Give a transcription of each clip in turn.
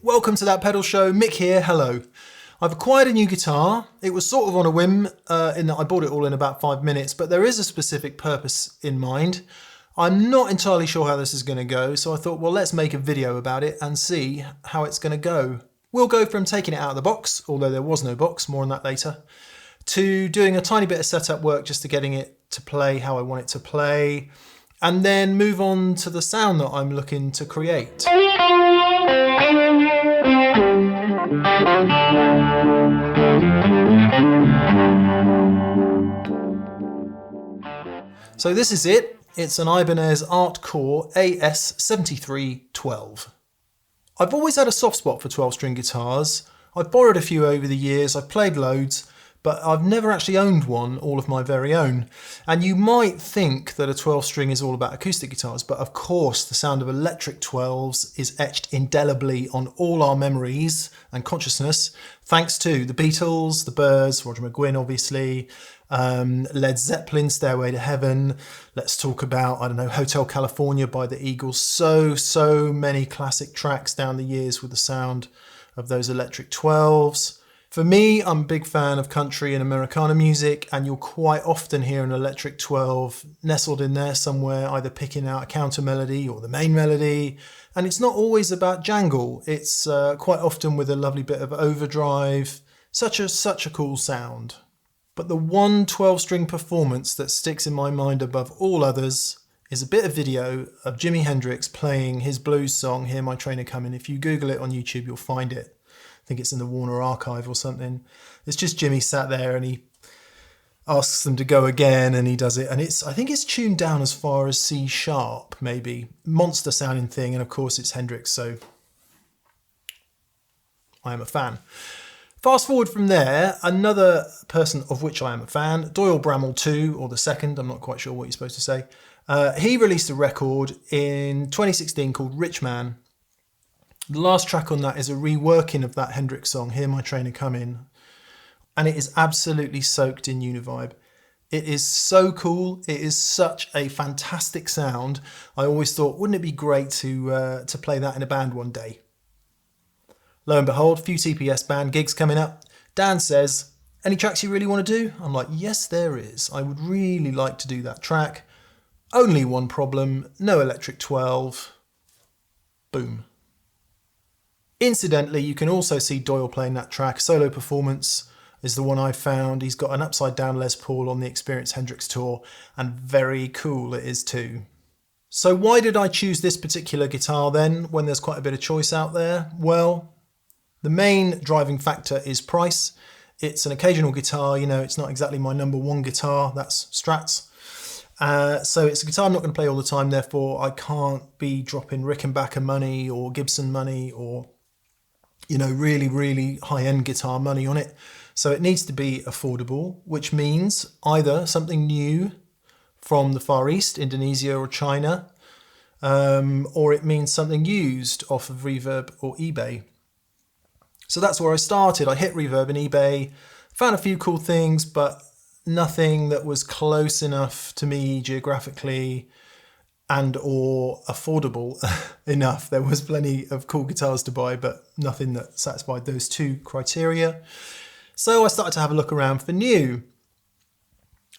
Welcome to That Pedal Show. Mick here, hello. I've acquired a new guitar. It was sort of on a whim in that I bought it all in about 5 minutes, but there is a specific purpose in mind. I'm not entirely sure how this is going to go, so I thought, well, let's make a video about it and see how it's going to go. We'll go from taking it out of the box, although there was no box, more on that later, to doing a tiny bit of setup work just to getting it to play how I want it to play, and then move on to the sound that I'm looking to create. So this is it. It's an Ibanez Artcore AS7312. I've always had a soft spot for 12-string guitars. I've borrowed a few over the years, I've played loads, but I've never actually owned one all of my very own. And you might think that a 12-string is all about acoustic guitars, but of course the sound of electric 12s is etched indelibly on all our memories and consciousness, thanks to the Beatles, the Byrds, Roger McGuinn obviously, Led Zeppelin, Stairway to Heaven. Let's talk about, I don't know, Hotel California by the Eagles. So many classic tracks down the years with the sound of those electric 12s. For me, I'm a big fan of country and Americana music, and you'll quite often hear an electric 12 nestled in there somewhere, either picking out a counter melody or the main melody. And it's not always about jangle. It's quite often with a lovely bit of overdrive. Such a cool sound. But the one 12-string performance that sticks in my mind above all others is a bit of video of Jimi Hendrix playing his blues song, Hear My Train A-Comin'. If you Google it on YouTube, you'll find it. I think it's in the Warner Archive or something. It's just Jimmy sat there and he asks them to go again and he does it. And I think it's tuned down as far as C sharp, maybe. Monster sounding thing. And of course it's Hendrix, so I am a fan. Fast forward from there, another person of which I am a fan, Doyle Bramall 2, or the second, I'm not quite sure what you're supposed to say. He released a record in 2016 called Rich Man. The last track on that is a reworking of that Hendrix song, Hear My Train A-Comin', and it is absolutely soaked in Univibe. It is so cool. It is such a fantastic sound. I always thought, wouldn't it be great to play that in a band one day? Lo and behold, a few TPS band gigs coming up. Dan says, any tracks you really want to do? I'm like, yes, there is. I would really like to do that track. Only one problem, no electric 12. Boom. Incidentally, you can also see Doyle playing that track. Solo performance is the one I found. He's got an upside down Les Paul on the Experience Hendrix tour, and very cool it is too. So why did I choose this particular guitar then, when there's quite a bit of choice out there? Well, the main driving factor is price. It's an occasional guitar, you know, it's not exactly my number one guitar, that's Strats. So it's a guitar I'm not going to play all the time, therefore I can't be dropping Rickenbacker money or Gibson money or, you know, really high-end guitar money on it. So it needs to be affordable, which means either something new from the Far East, Indonesia or China, or it means something used off of Reverb or eBay. So that's where I started. I hit Reverb and eBay, found a few cool things, but nothing that was close enough to me geographically and or affordable enough. There was plenty of cool guitars to buy, but nothing that satisfied those two criteria. So I started to have a look around for new.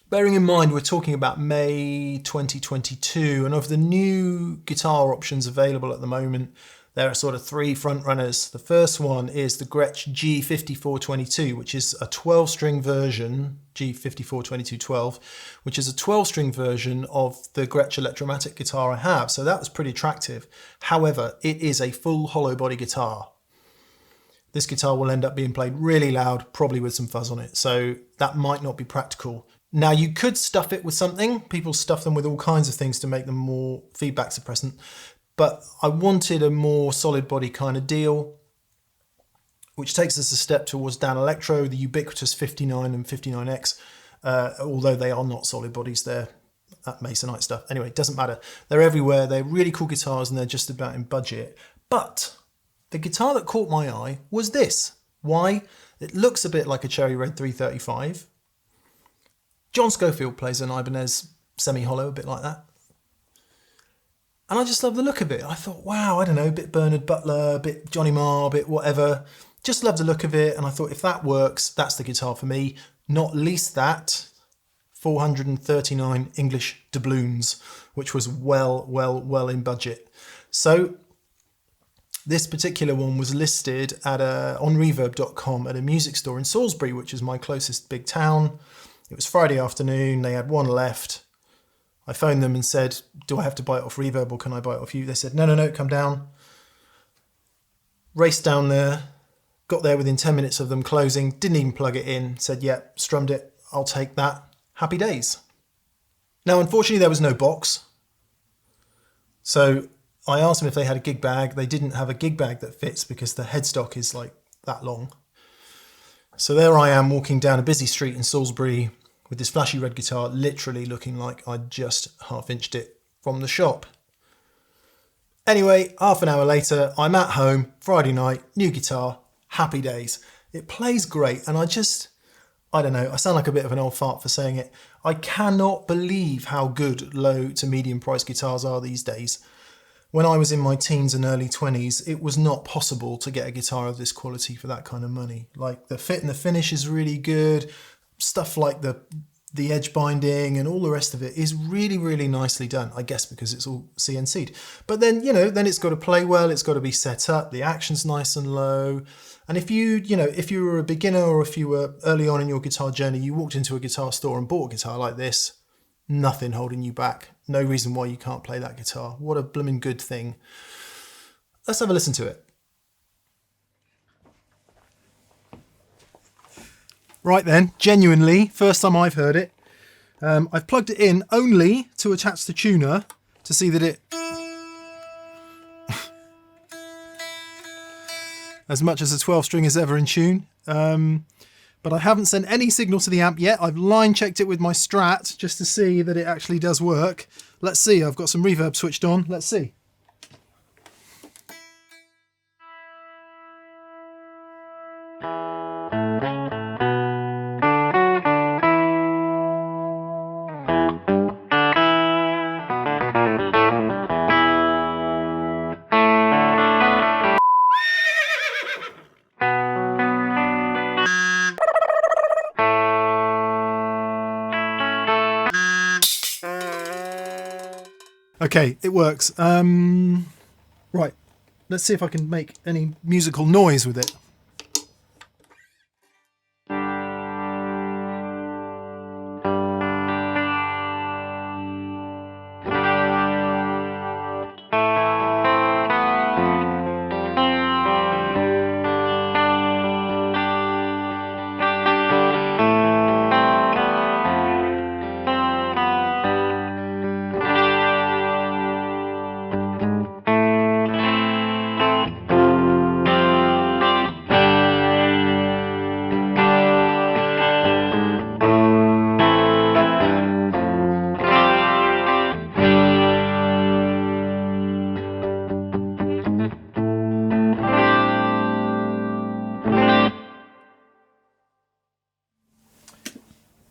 Bearing in mind we're talking about May 2022, and of the new guitar options available at the moment, there are sort of three front runners. The first one is the Gretsch G5422, which is a 12-string version, G542212, which is a 12-string version of the Gretsch Electromatic guitar I have. So that was pretty attractive. However, it is a full hollow body guitar. This guitar will end up being played really loud, probably with some fuzz on it. So that might not be practical. Now you could stuff it with something. People stuff them with all kinds of things to make them more feedback suppressant. But I wanted a more solid body kind of deal, which takes us a step towards Dan Electro, the ubiquitous 59 and 59X, although they are not solid bodies, they're that Masonite stuff. Anyway, it doesn't matter. They're everywhere, they're really cool guitars and they're just about in budget. But the guitar that caught my eye was this. Why? It looks a bit like a Cherry Red 335. John Scofield plays an Ibanez semi-hollow, a bit like that. And I just love the look of it. I thought, wow, I don't know, a bit Bernard Butler, a bit Johnny Marr, a bit whatever. Just love the look of it. And I thought, if that works, that's the guitar for me. Not least that 439 English doubloons, which was well in budget. So this particular one was listed at on reverb.com at a music store in Salisbury, which is my closest big town. It was Friday afternoon. They had one left. I phoned them and said, do I have to buy it off Reverb or can I buy it off you? They said, no, come down. Raced down there, got there within 10 minutes of them closing, didn't even plug it in, said, yeah, strummed it, I'll take that. Happy days. Now, unfortunately, there was no box. So I asked them if they had a gig bag. They didn't have a gig bag that fits because the headstock is like that long. So there I am walking down a busy street in Salisbury with this flashy red guitar, literally looking like I'd just half-inched it from the shop. Anyway, half an hour later, I'm at home, Friday night, new guitar, happy days. It plays great, and I don't know, I sound like a bit of an old fart for saying it. I cannot believe how good low to medium price guitars are these days. When I was in my teens and early 20s, it was not possible to get a guitar of this quality for that kind of money. Like, the fit and the finish is really good. Stuff like the edge binding and all the rest of it is really nicely done, I guess because it's all CNC'd. But then, then it's got to play well, it's got to be set up, the action's nice and low. And if if you were a beginner or if you were early on in your guitar journey, you walked into a guitar store and bought a guitar like this, nothing holding you back. No reason why you can't play that guitar. What a blooming good thing. Let's have a listen to it. Right then, genuinely, first time I've heard it. I've plugged it in only to attach the tuner to see that it... as much as a 12 string is ever in tune. But I haven't sent any signal to the amp yet. I've line checked it with my Strat just to see that it actually does work. Let's see, I've got some reverb switched on. Let's see. Okay, it works. Right, let's see if I can make any musical noise with it.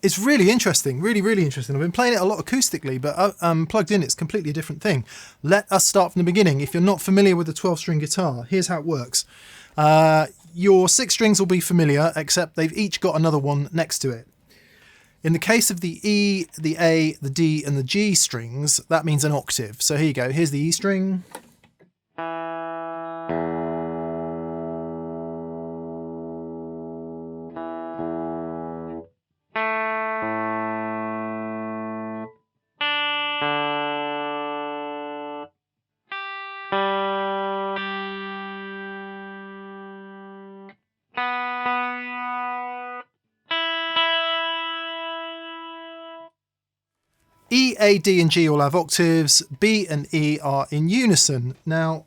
It's really interesting, really interesting. I've been playing it a lot acoustically, but plugged in, it's completely a different thing. Let us start from the beginning. If you're not familiar with a 12-string guitar, here's how it works. Your 6 strings will be familiar, except they've each got another one next to it. In the case of the E, the A, the D, and the G strings, that means an octave. So here you go. Here's the E string. E, A, D and G all have octaves, B and E are in unison. Now,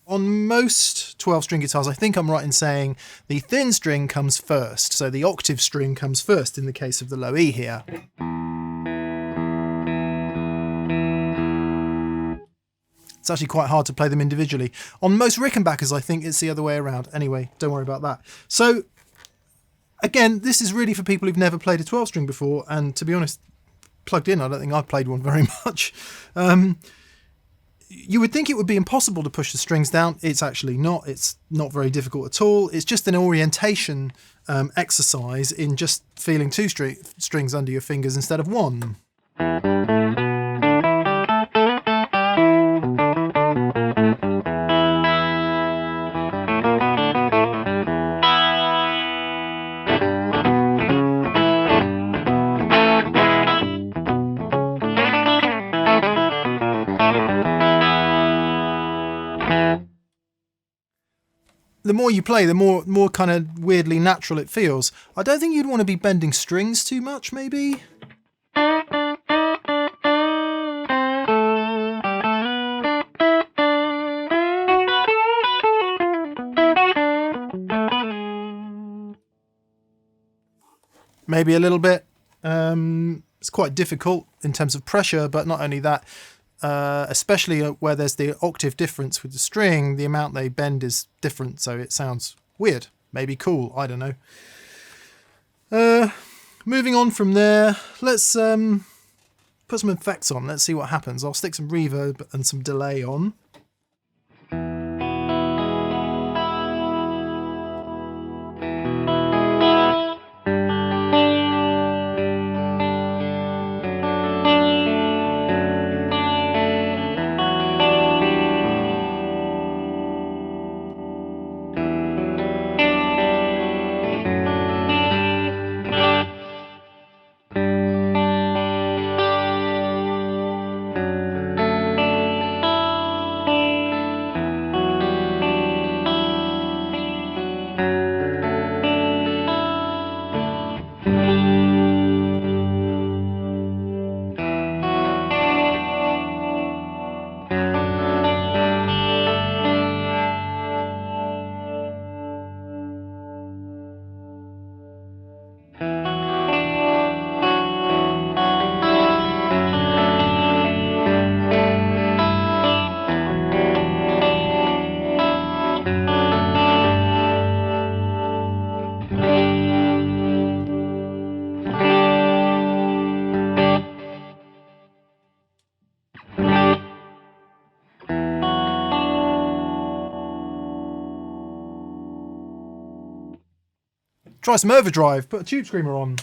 on most 12-string guitars, I think I'm right in saying the thin string comes first, so the octave string comes first in the case of the low E here. It's actually quite hard to play them individually. On most Rickenbackers, I think it's the other way around. Anyway, don't worry about that. So, again, this is really for people who've never played a 12-string before, and to be honest, plugged in, I don't think I've played one very much. You would think it would be impossible to push the strings down. It's actually not. It's not very difficult at all. It's just an orientation exercise in just feeling two strings under your fingers instead of one. The more you play, the more kind of weirdly natural it feels. I don't think you'd want to be bending strings too much, maybe? Maybe a little bit. It's quite difficult in terms of pressure, but not only that, especially where there's the octave difference with the string, the amount they bend is different, so it sounds weird, maybe cool, I don't know. Moving on from there, let's put some effects on, let's see what happens. I'll stick some reverb and some delay on. Try some overdrive, put a tube screamer on.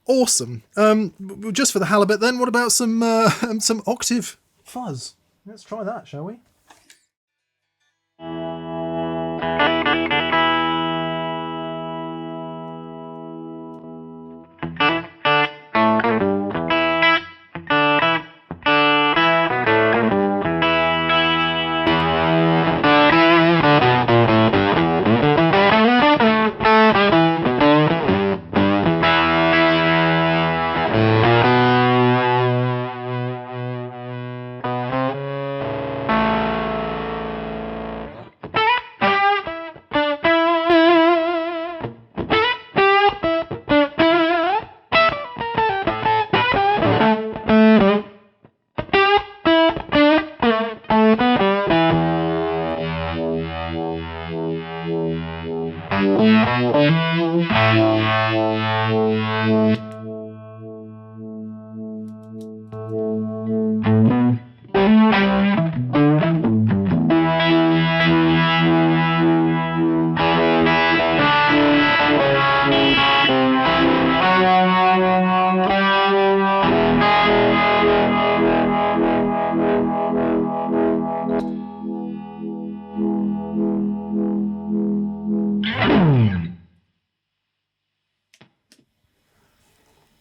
Awesome. Just for the hell of it then, what about some Octafuzz? Let's try that, shall we?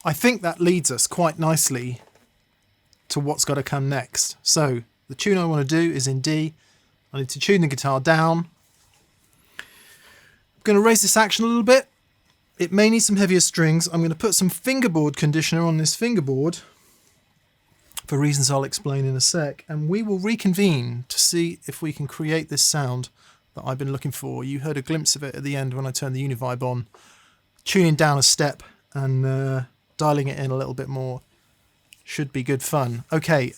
I think that leads us quite nicely to what's got to come next. So the tune I want to do is in D. I need to tune the guitar down. I'm going to raise this action a little bit. It may need some heavier strings. I'm going to put some fingerboard conditioner on this fingerboard for reasons I'll explain in a sec, and we will reconvene to see if we can create this sound that I've been looking for. You heard a glimpse of it at the end when I turned the Univibe on. Tuning down a step and dialing it in a little bit more should be good fun. Okay,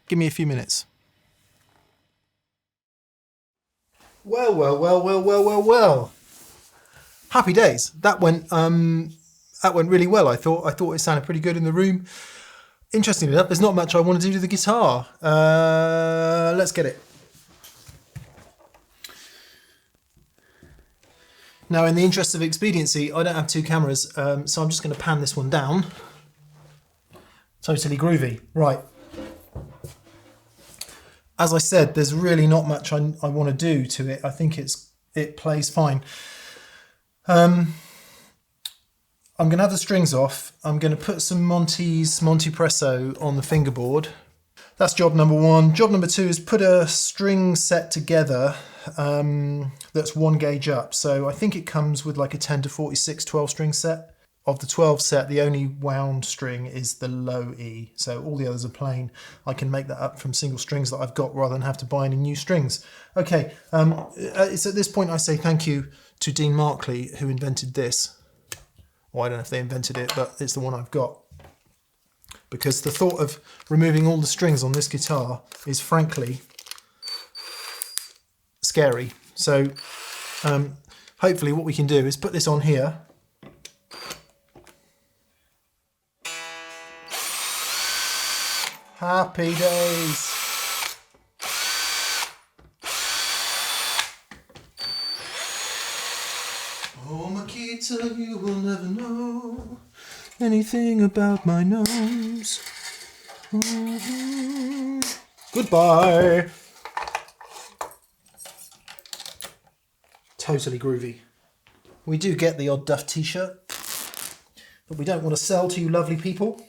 give me a few minutes. Well. Happy days. That went really well. I thought it sounded pretty good in the room. Interestingly enough, there's not much I want to do to the guitar. Let's get it. Now, in the interest of expediency, I don't have two cameras, so I'm just going to pan this one down. Totally groovy. Right. As I said, there's really not much I want to do to it. I think it plays fine. I'm going to have the strings off. I'm going to put some Monty Presso on the fingerboard. That's job number one. Job number two is put a string set together that's 1 gauge up. So I think it comes with like a 10 to 46 12 string set. Of the 12 set, the only wound string is the low E. So all the others are plain. I can make that up from single strings that I've got rather than have to buy any new strings. Okay, it's at this point I say thank you to Dean Markley, who invented this. Well, I don't know if they invented it, but it's the one I've got. Because the thought of removing all the strings on this guitar is frankly scary. So hopefully what we can do is put this on here. Happy days. Oh, Makita, you will never know anything about my nose. Goodbye. Totally groovy. We do get the odd Duff t-shirt, but we don't want to sell to you lovely people.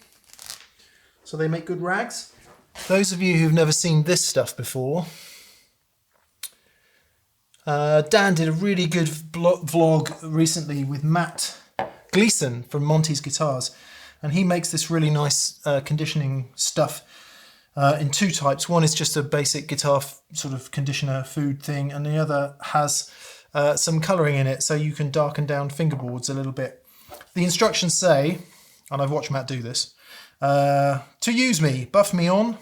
So they make good rags. Those of you who've never seen this stuff before, Dan did a really good vlog recently with Matt Gleason from Monty's Guitars, and he makes this really nice conditioning stuff in two types. One is just a basic guitar sort of conditioner food thing, and the other has some colouring in it so you can darken down fingerboards a little bit. The instructions say, and I've watched Matt do this, to use me, buff me on,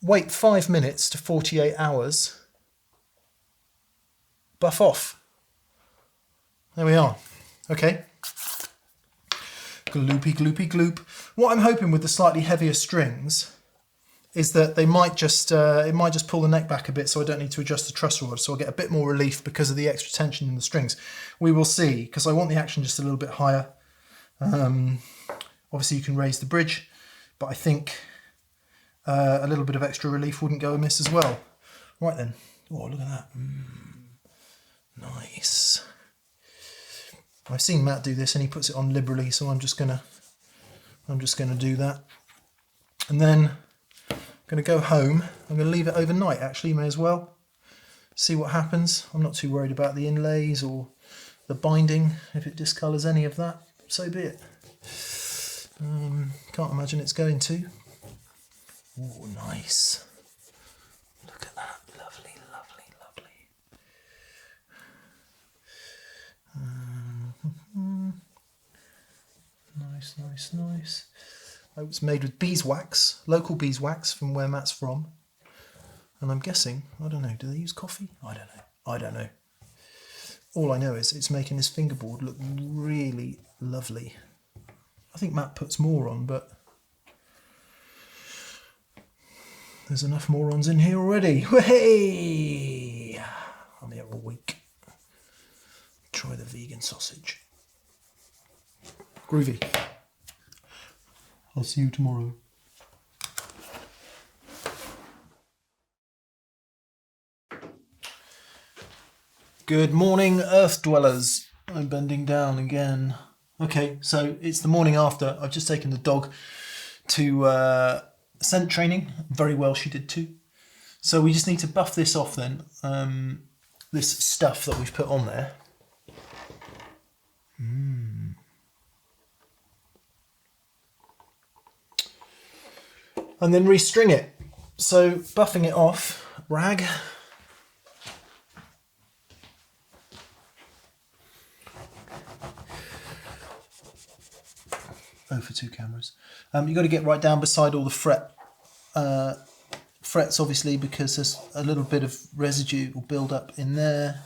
wait 5 minutes to 48 hours, buff off. There we are. Okay. Gloopy, gloopy, gloop. What I'm hoping with the slightly heavier strings is that they might just, it might just pull the neck back a bit so I don't need to adjust the truss rod, so I'll get a bit more relief because of the extra tension in the strings. We will see, because I want the action just a little bit higher. Obviously you can raise the bridge, but I think a little bit of extra relief wouldn't go amiss as well. Right then. Oh, look at that. Nice. I've seen Matt do this and he puts it on liberally, so I'm just gonna do that. And then I'm gonna go home. I'm gonna leave it overnight actually, may as well. See what happens. I'm not too worried about the inlays or the binding. If it discolours any of that, so be it. Can't imagine it's going to. Oh, nice. Look at that. Lovely, lovely, lovely. Nice, nice, nice. Oh, it's made with beeswax, local beeswax from where Matt's from. And I'm guessing, I don't know, do they use coffee? I don't know. All I know is it's making this fingerboard look really lovely. I think Matt puts more on, but there's enough morons in here already. Hey! I'm here all week. Try the vegan sausage. Groovy. I'll see you tomorrow. Good morning, Earth Dwellers. I'm bending down again. Okay, so it's the morning after. I've just taken the dog to scent training. Very well she did too. So we just need to buff this off then. This stuff that we've put on there. And then restring it. So buffing it off, rag. Oh, for two cameras. You've got to get right down beside all the frets, obviously, because there's a little bit of residue will build up in there.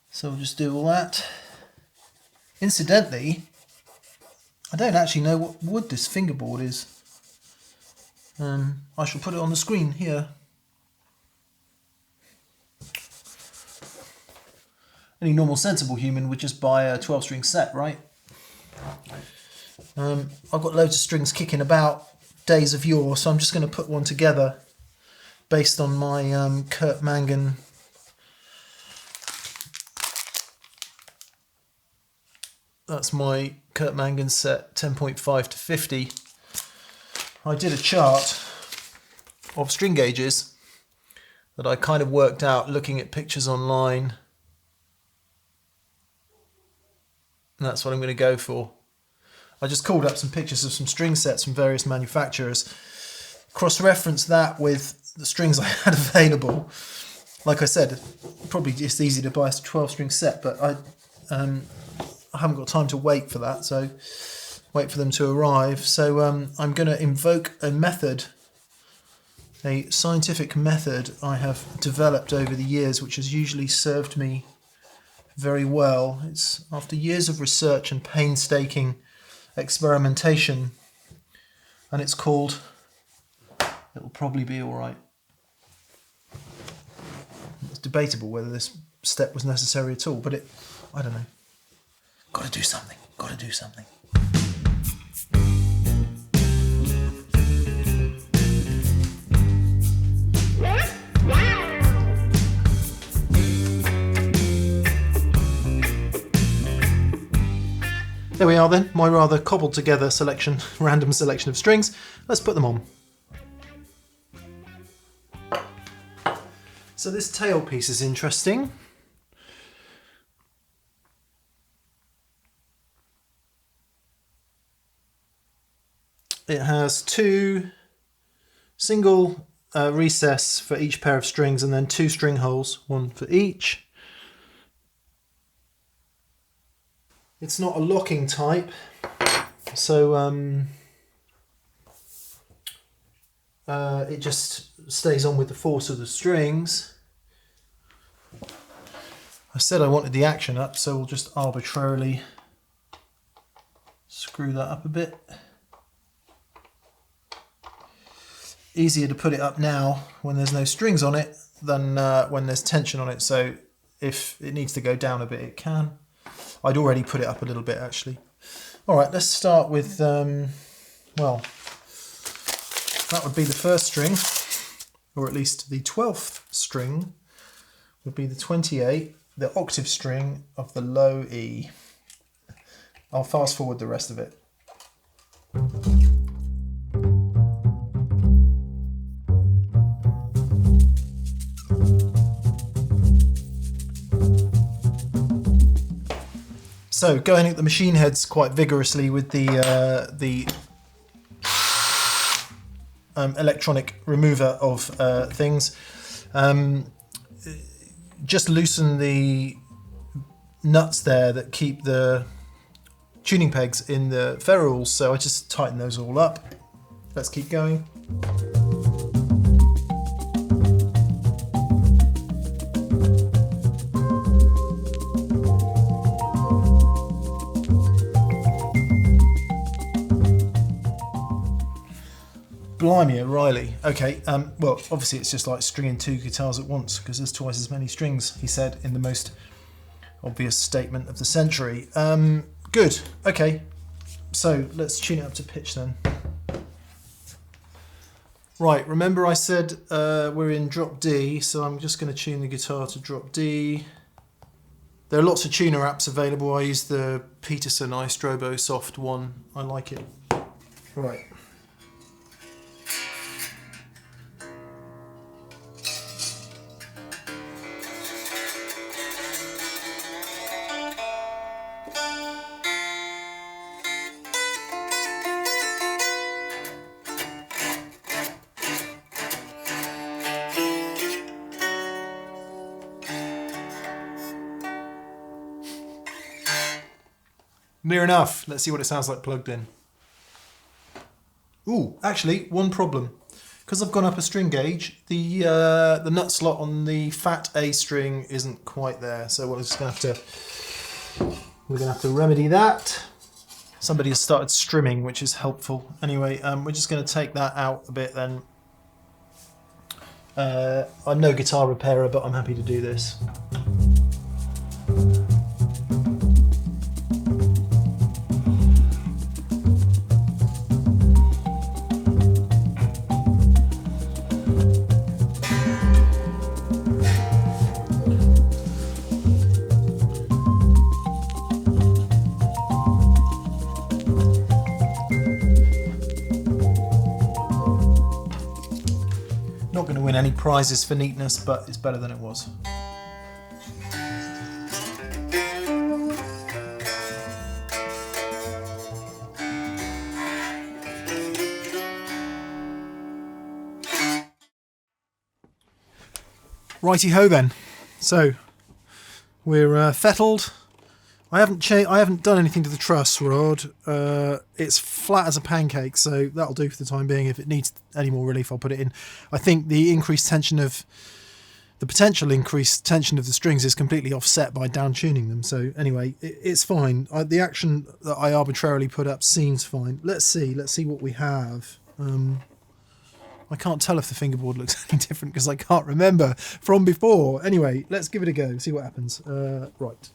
So we'll just do all that. Incidentally, I don't actually know what wood this fingerboard is. I shall put it on the screen here. Any normal sensible human would just buy a 12-string set, right? I've got loads of strings kicking about days of yore, so I'm just going to put one together based on my Kurt Mangan that's my Kurt Mangan set 10.5 to 50. I did a chart of string gauges that I kind of worked out looking at pictures online. And that's what I'm going to go for. I just called up some pictures of some string sets from various manufacturers, cross-referenced that with the strings I had available. Like I said, probably just easy to buy a 12-string set, but I haven't got time to wait for that, so wait for them to arrive. So I'm going to invoke a method, a scientific method I have developed over the years, which has usually served me very well. It's after years of research and painstaking experimentation, and it's called It'll Probably Be Alright. It's debatable whether this step was necessary at all, but I don't know. Gotta do something, gotta do something. There we are then, my rather cobbled together selection, random selection of strings. Let's put them on. So this tail piece is interesting. It has two single recess for each pair of strings and then two string holes, one for each. It's not a locking type, so it just stays on with the force of the strings. I said I wanted the action up, so we'll just arbitrarily screw that up a bit. Easier to put it up now when there's no strings on it than when there's tension on it, so if it needs to go down a bit it can. I'd already put it up a little bit actually. Alright, let's start with, well, that would be the first string, or at least the 12th string would be the 28, the octave string of the low E. I'll fast forward the rest of it. So going at the machine heads quite vigorously with the electronic remover of things. Just loosen the nuts there that keep the tuning pegs in the ferrules, so I just tighten those all up. Let's keep going. Blimey O'Reilly. Okay, well, obviously it's just like stringing two guitars at once because there's twice as many strings, he said in the most obvious statement of the century. Good, okay, so let's tune it up to pitch then. Right, remember I said we're in drop D, so I'm just going to tune the guitar to drop D. There are lots of tuner apps available. I use the Peterson iStrobo Soft one. I like it. Right. Near enough. Let's see what it sounds like plugged in. Ooh, actually, one problem. Because I've gone up a string gauge, the nut slot on the fat A string isn't quite there. So we're just going to have to remedy that. Somebody has started strimming, which is helpful. Anyway, we're just going to take that out a bit then. I'm no guitar repairer, but I'm happy to do this. Not going to win any prizes for neatness, but it's better than it was. Righty-ho then. So we're fettled. I haven't done anything to the truss rod. It's flat as a pancake, so that'll do for the time being. If it needs any more relief, I'll put it in. I think the potential increased tension of the strings is completely offset by down tuning them. So anyway, it's fine. The action that I arbitrarily put up seems fine. Let's see what we have. I can't tell if the fingerboard looks any different because I can't remember from before. Anyway, let's give it a go. See what happens. Right.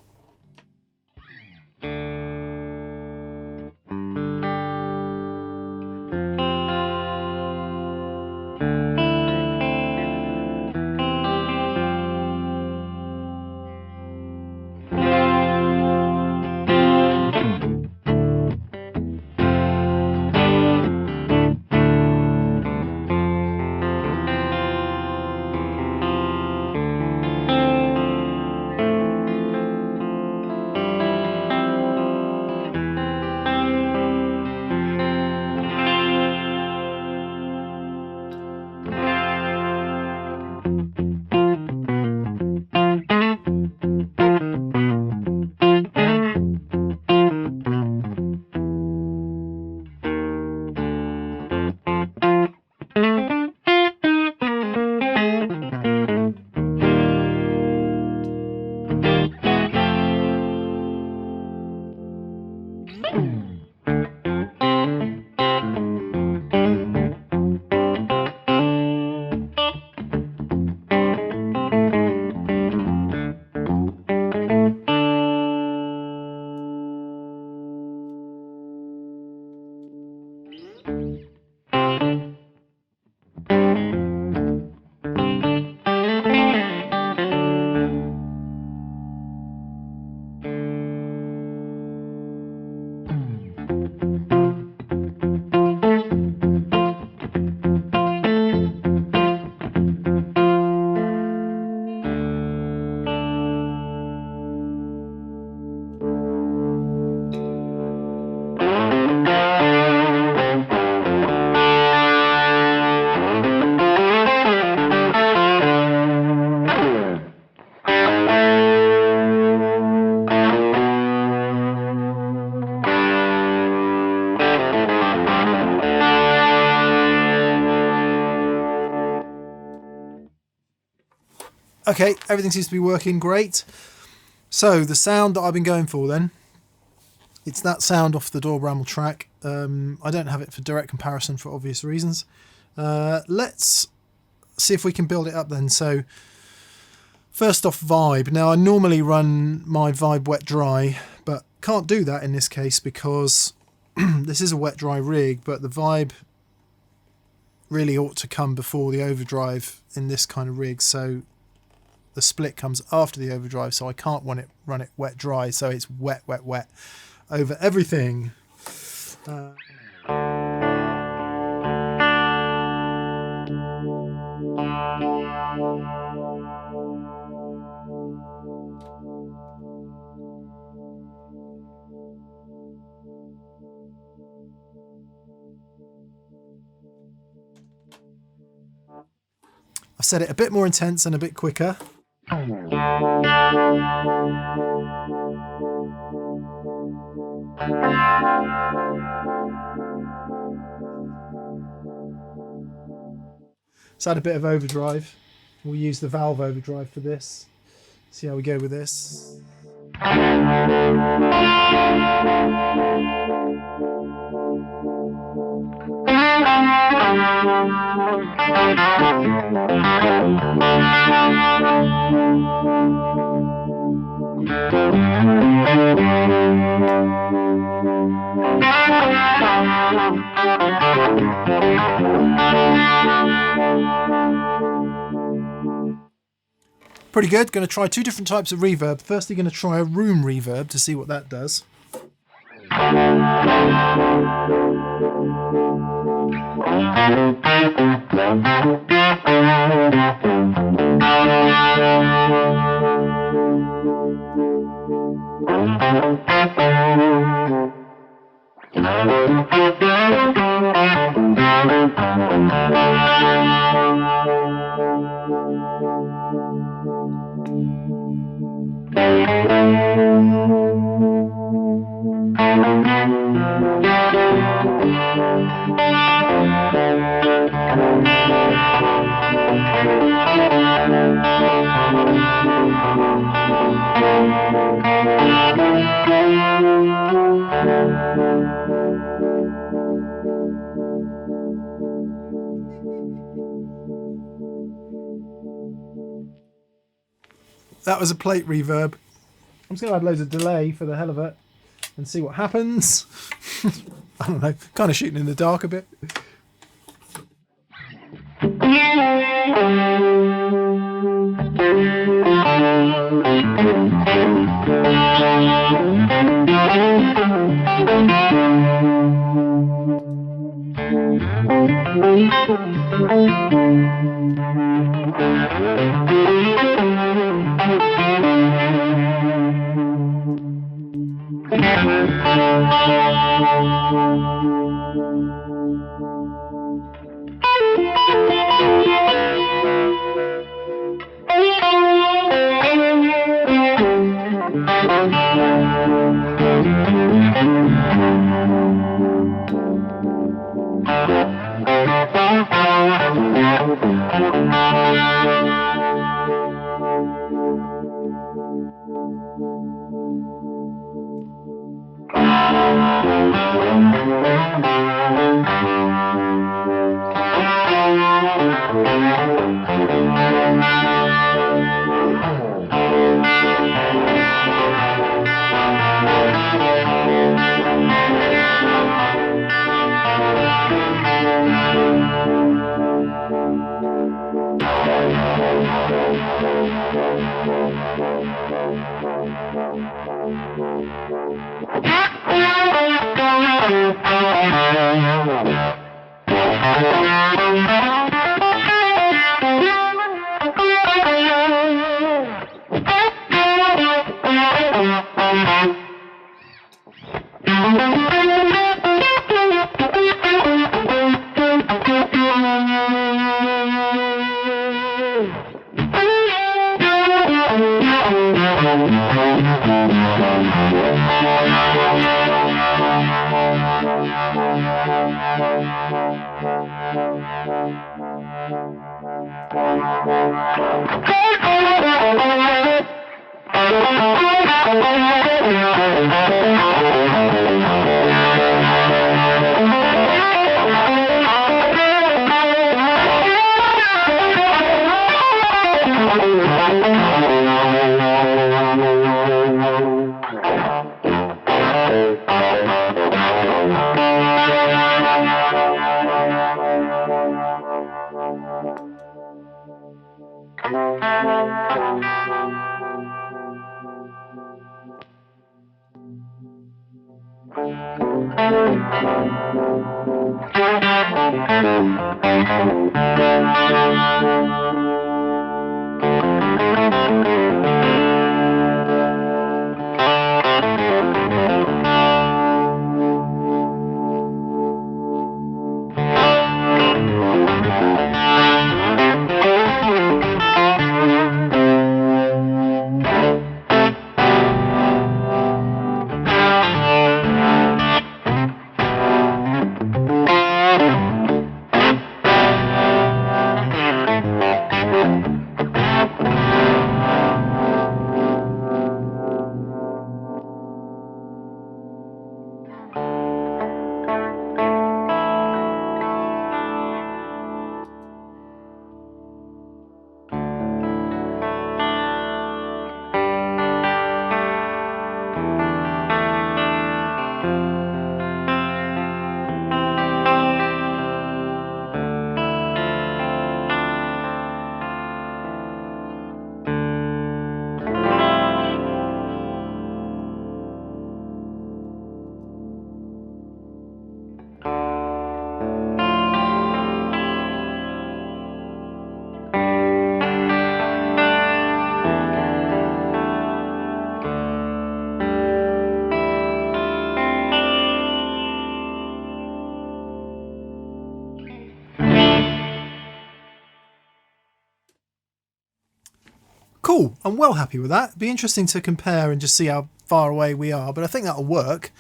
Okay, everything seems to be working great. So the sound that I've been going for then, it's that sound off the Doble track. I don't have it for direct comparison for obvious reasons. Let's see if we can build it up then. So first off, vibe. Now I normally run my vibe wet dry, but can't do that in this case because this is a wet dry rig, but the vibe really ought to come before the overdrive in this kind of rig. So the split comes after the overdrive, so I can't run it wet dry, so it's wet over everything. I've set it a bit more intense and a bit quicker. Let's add a bit of overdrive. We'll use the valve overdrive for this. See how we go with this. Pretty good. Going to try two different types of reverb. Firstly, going to try a room reverb to see what that does. That was a plate reverb. I'm just going to add loads of delay for the hell of it and see what happens. I don't know, kind of shooting in the dark a bit. Cool, I'm well happy with that. It'd be interesting to compare and just see how far away we are, but I think that'll work.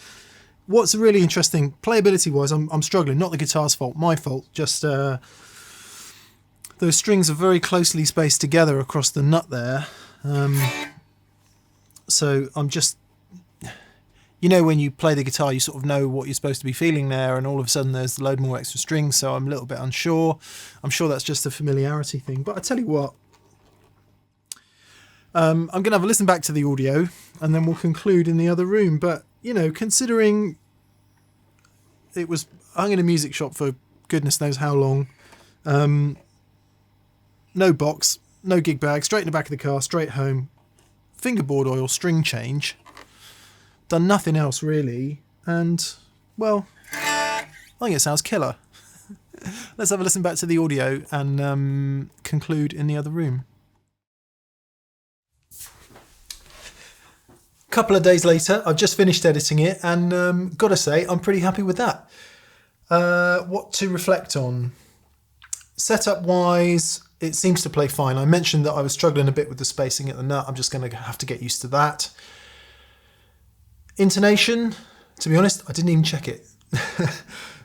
What's really interesting, playability wise, I'm struggling. Not the guitar's fault, my fault. Just those strings are very closely spaced together across the nut there. So I'm just, you know, when you play the guitar, you sort of know what you're supposed to be feeling there, and all of a sudden there's a load more extra strings, so I'm a little bit unsure. I'm sure that's just a familiarity thing, but I tell you what, I'm going to have a listen back to the audio and then we'll conclude in the other room. But, you know, considering it was hung in a music shop for goodness knows how long, no box, no gig bag, straight in the back of the car, straight home, fingerboard oil, string change, done nothing else really, and, well, I think it sounds killer. Let's have a listen back to the audio and conclude in the other room. Couple of days later, I've just finished editing it, and gotta say, I'm pretty happy with that. What to reflect on? Setup wise, it seems to play fine. I mentioned that I was struggling a bit with the spacing at the nut. I'm just going to have to get used to that. Intonation, to be honest, I didn't even check it.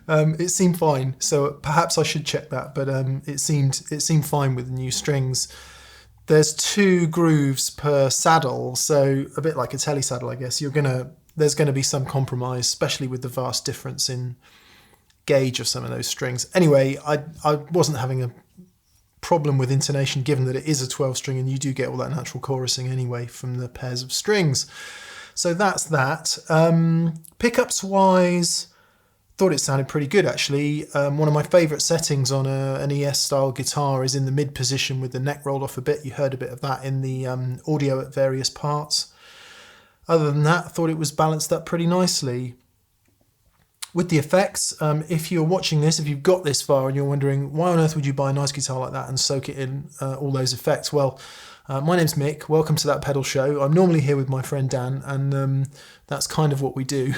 It seemed fine, so perhaps I should check that, but it seemed fine with the new strings. There's 2 grooves per saddle, so a bit like a telly saddle, I guess. There's gonna be some compromise, especially with the vast difference in gauge of some of those strings. Anyway, I wasn't having a problem with intonation, given that it is a 12 string and you do get all that natural chorusing anyway from the pairs of strings. So that's that. Pickups wise, thought it sounded pretty good actually. One of my favourite settings on an ES style guitar is in the mid position with the neck rolled off a bit. You heard a bit of that in the audio at various parts. Other than that, I thought it was balanced up pretty nicely. With the effects, if you're watching this, if you've got this far and you're wondering why on earth would you buy a nice guitar like that and soak it in all those effects, well, my name's Mick, welcome to That Pedal Show. I'm normally here with my friend Dan, and that's kind of what we do.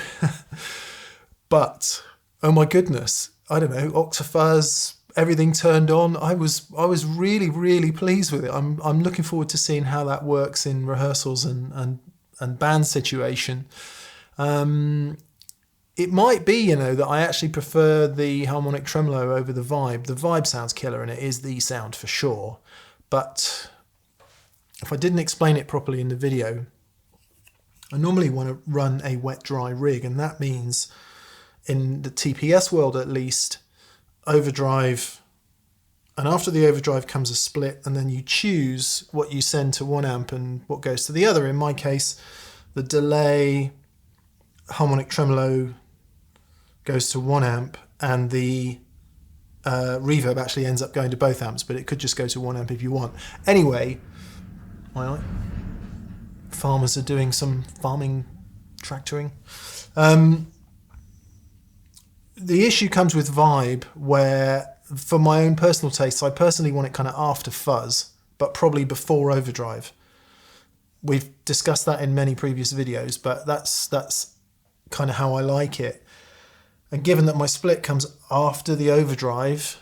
But, oh my goodness, I don't know, Octafuzz, everything turned on. I was really, really pleased with it. I'm looking forward to seeing how that works in rehearsals and band situation. It might be, you know, that I actually prefer the harmonic tremolo over the vibe. The vibe sounds killer and it is the sound for sure. But if I didn't explain it properly in the video, I normally want to run a wet-dry rig, and that means, in the TPS world at least, overdrive, and after the overdrive comes a split, and then you choose what you send to one amp and what goes to the other. In my case, the delay harmonic tremolo goes to one amp, and the reverb actually ends up going to both amps, but it could just go to one amp if you want. Anyway, well, farmers are doing some farming tractoring. The issue comes with vibe, where for my own personal tastes, I personally want it kind of after fuzz, but probably before overdrive. We've discussed that in many previous videos, but that's kind of how I like it. And given that my split comes after the overdrive,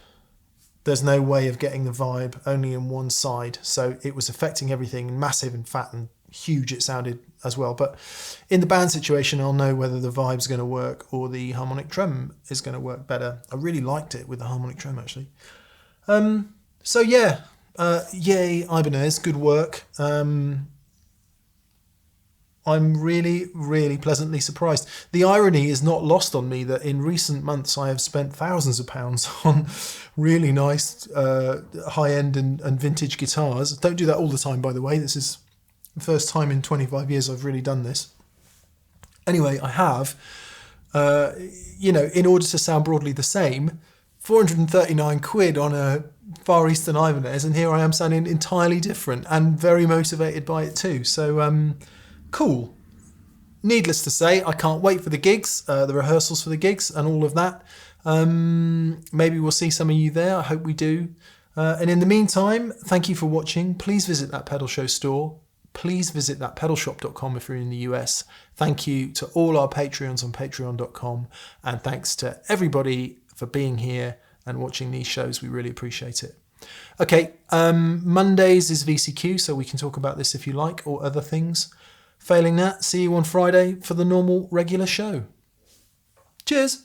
there's no way of getting the vibe only in one side. So it was affecting everything, massive and fat and huge it sounded as well. But in the band situation, I'll know whether the vibe's going to work or the harmonic trem is going to work better. I really liked it with the harmonic trem, actually. So yeah, yay Ibanez, good work. I'm really, really pleasantly surprised. The irony is not lost on me that in recent months I have spent thousands of pounds on really nice high-end and vintage guitars. Don't do that all the time, by the way. This is the first time in 25 years I've really done this. Anyway, I have, you know, in order to sound broadly the same, 439 quid on a Far Eastern Ibanez, and here I am sounding entirely different and very motivated by it too. So, cool. Needless to say, I can't wait for the gigs, the rehearsals for the gigs and all of that. Maybe we'll see some of you there. I hope we do. And in the meantime, thank you for watching. Please visit that Pedal Show store. Please visit that pedalshop.com if you're in the US. Thank you to all our Patreons on patreon.com. And thanks to everybody for being here and watching these shows. We really appreciate it. Okay, Mondays is VCQ, so we can talk about this if you like, or other things. Failing that, see you on Friday for the normal regular show. Cheers!